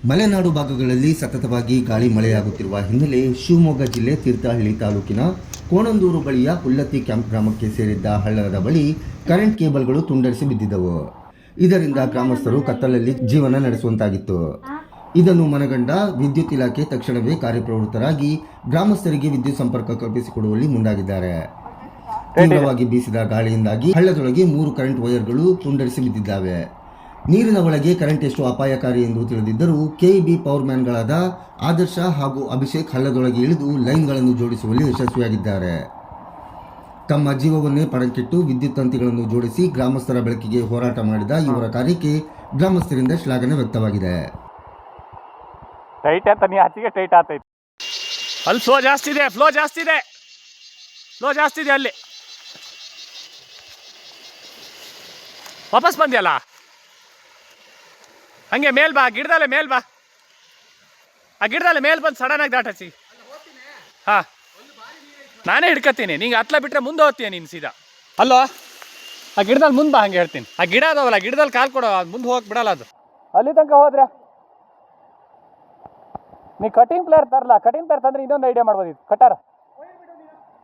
ಮಲೆನಾಡು ಭಾಗಗಳಲ್ಲಿ ಸತತವಾಗಿ ಗಾಳಿ ಮಳೆಯಾಗುತ್ತಿರುವ ಹಿನ್ನೆಲೆ ಶಿವಮೊಗ್ಗ ಜಿಲ್ಲೆ ತೀರ್ಥಹಳ್ಳಿ ತಾಲೂಕಿನ ಕೋಣಂದೂರು ಬಳಿಯ ಹುಲ್ಲತ್ತಿ ಕ್ಯಾಂಪ್ ಗ್ರಾಮಕ್ಕೆ ಸೇರಿದ್ದ ಹಳ್ಳದ ಬಳಿ ಕರೆಂಟ್ ಕೇಬಲ್ಗಳು ತುಂಡರಿಸಿ ಬಿದ್ದಿದ್ದವು. ಇದರಿಂದ ಗ್ರಾಮಸ್ಥರು ಕತ್ತಲಲ್ಲಿ ಜೀವನ ನಡೆಸುವಂತಾಗಿತ್ತು. ಇದನ್ನು ಮನಗಂಡ ವಿದ್ಯುತ್ ಇಲಾಖೆ ತಕ್ಷಣವೇ ಕಾರ್ಯಪ್ರವೃತ್ತರಾಗಿ ಗ್ರಾಮಸ್ಥರಿಗೆ ವಿದ್ಯುತ್ ಸಂಪರ್ಕ ಕಲ್ಪಿಸಿಕೊಡುವಲ್ಲಿ ಮುಂದಾಗಿದ್ದಾರೆ. ತೀವ್ರವಾಗಿ ಬೀಸಿದ ಗಾಳಿಯಿಂದಾಗಿ ಹಳ್ಳದೊಳಗೆ 3 ಕರೆಂಟ್ ವೈರ್ಗಳು ತುಂಡರಿಸಿ ಬಿದ್ದಿದ್ದಾವೆ. ನೀರಿನ ಒಳಗೆ ಕರೆಂಟ್ ಎಷ್ಟು ಅಪಾಯಕಾರಿ ಎಂದು ತಿಳಿದಿದ್ದರೂ ಕೆಇಬಿ ಪವರ್ ಮ್ಯಾನ್ಗಳಾದ ಆದರ್ಶ ಹಾಗೂ ಅಭಿಷೇಕ್ ಹಳ್ಳದೊಳಗೆ ಇಳಿದು ಲೈನ್ಗಳನ್ನು ಜೋಡಿಸುವಲ್ಲಿ ಯಶಸ್ವಿಯಾಗಿದ್ದಾರೆ. ತಮ್ಮ ಜೀವವನ್ನೇ ಪಣಕ್ಕಿಟ್ಟು ವಿದ್ಯುತ್ ತಂತಿಗಳನ್ನು ಜೋಡಿಸಿ ಗ್ರಾಮಸ್ಥರ ಬೆಳಕಿಗೆ ಹೋರಾಟ ಮಾಡಿದ ಇವರ ಕಾರ್ಯಕ್ಕೆ ಗ್ರಾಮಸ್ಥರಿಂದ ಶ್ಲಾಘನೆ ವ್ಯಕ್ತವಾಗಿದೆ. ಟೈಟ್ ಅಂತ ನೀ ಹಚ್ಚಿಗೆ ಟೈಟ್ ಆಗ್ತೈತಿ. ಅಲ್ಲಿ ಫ್ಲೋ ಜಾಸ್ತಿ ಇದೆ, ಫ್ಲೋ ಜಾಸ್ತಿ ಇದೆ ಅಲ್ಲಿ. ವಾಪಸ್ ಬಂದ್ಯಲ್ಲ, ಹಂಗೆ ಮೇಲ್ ಬಾ, ಗಿಡದಲ್ಲೇ ಮೇಲ್ ಬಾ. ಆ ಗಿಡದಲ್ಲೇ ಮೇಲ್ ಬಂದು ಸಡನ್ ಆಗಿ ದಾಟಸಿ. ಹಾ, ನಾನೇ ಹಿಡ್ಕತ್ತೀನಿ. ನಿಂಗೆ ಹತ್ಲ ಬಿಟ್ರೆ ಮುಂದೆ ಹೋಗ್ತೀಯ ನೀನು ಸೀದಾ. ಅಲ್ಲೋ, ಆ ಗಿಡದಲ್ಲಿ ಮುಂದೆ ಬಾ, ಹಂಗೆ ಹೇಳ್ತೀನಿ. ಆ ಗಿಡ ಅದಾವಲ್ಲ, ಗಿಡದಲ್ಲಿ ಕಾಲು ಕೊಡೋ, ಅದು ಮುಂದೆ ಹೋಗಕ್ಕೆ ಬಿಡಲ್ಲ. ಅದು ಅಲ್ಲಿ ತನಕ ಹೋದ್ರೆ ನೀ ಕಟಿಂಗ್ ಪ್ಲೇಯರ್ ತರಲ್ಲ. ಕಟಿಂಗ್ ಪ್ಲೇಯರ್ ತಂದ್ರೆ ಇನ್ನೊಂದು ಐಡಿಯಾ ಮಾಡ್ಬೋದು. ಕಟ್ಟಾರ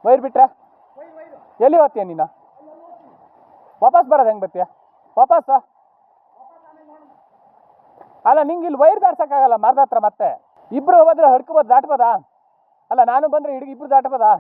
ವೈರ್ ಬಿಟ್ರೆ ಎಲ್ಲಿ ಹೋಗ್ತೀಯ ನೀನು? ವಾಪಸ್ ಬರೋದು ಹೆಂಗೆ ಬರ್ತೀಯ ವಾಪಸ್? ಅಲ್ಲ, ನಿಂಗೆ ಇಲ್ಲಿ ವೈರ್ ದಾಟ್ಸಕ್ಕಾಗಲ್ಲ ಮರದ ಹತ್ರ. ಮತ್ತೆ ಇಬ್ರು ಹೋದ್ರೆ ಹಡ್ಕೋಬೋದು, ದಾಟ್ಬೋದಾ? ಅಲ್ಲ, ನಾನು ಬಂದರೆ ಇಬ್ರು ದಾಟ್ಬೋದಾ?